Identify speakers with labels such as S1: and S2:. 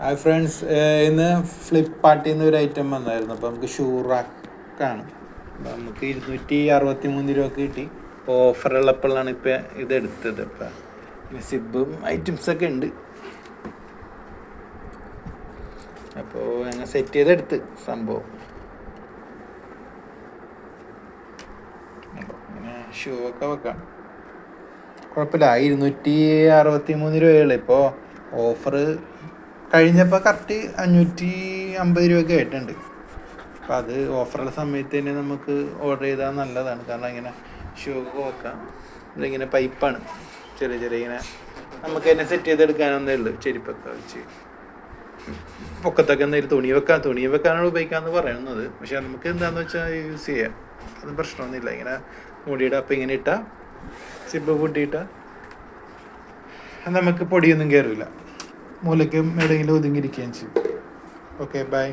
S1: Hi friends, ഇന്ന് ഫ്ലിപ്കാർട്ടിൽ നിന്ന് ഒരു ഐറ്റം വന്നായിരുന്നു. അപ്പോൾ നമുക്ക് ഷൂ റാക്കാണ്. അപ്പോൾ നമുക്ക് 263 രൂപ കിട്ടി. ഇപ്പോൾ ഓഫറുള്ളപ്പോഴാണ് ഇപ്പോൾ ഇതെടുത്തത്. ഇപ്പം പിന്നെ സിബും ഐറ്റംസൊക്കെ ഉണ്ട്. അപ്പോൾ ഞങ്ങൾ സെറ്റ് ചെയ്തെടുത്ത് സംഭവം. ഇങ്ങനെ ഷൂ ഒക്കെ വെക്കാം, കുഴപ്പമില്ല. 263 രൂപയുള്ളൂ. ഇപ്പോൾ ഓഫർ കഴിഞ്ഞപ്പോൾ കറക്റ്റ് 550 രൂപയൊക്കെ ആയിട്ടുണ്ട്. അപ്പോൾ അത് ഓഫറുള്ള സമയത്ത് തന്നെ നമുക്ക് ഓർഡർ ചെയ്താൽ നല്ലതാണ്. കാരണം ഇങ്ങനെ ഷൂ ഒക്കെ വെക്കാം. ഇതിങ്ങനെ പൈപ്പാണ്, ചെറിയ ചെറിയ ഇങ്ങനെ നമുക്ക് തന്നെ സെറ്റ് ചെയ്തെടുക്കാനൊന്നേ ഉള്ളൂ. ചെരുപ്പൊക്കെ വെച്ച് പൊക്കത്തൊക്കെ എന്തെങ്കിലും തുണി വെക്കാനാണ് ഉപയോഗിക്കാമെന്ന് പറയുന്നത്. പക്ഷെ നമുക്ക് എന്താണെന്ന് വെച്ചാൽ യൂസ് ചെയ്യാം, അതൊന്നും പ്രശ്നമൊന്നുമില്ല. ഇങ്ങനെ മുടിയുടെ അപ്പം ഇങ്ങനെ ഇട്ടാൽ സിബ് കൂട്ടിയിട്ടാൽ നമുക്ക് പൊടിയൊന്നും കയറില്ല, മൂലയ്ക്കും എവിടെയെങ്കിലും ഒതുങ്ങിയിരിക്കുകയും ചെയ്യും. Okay, by.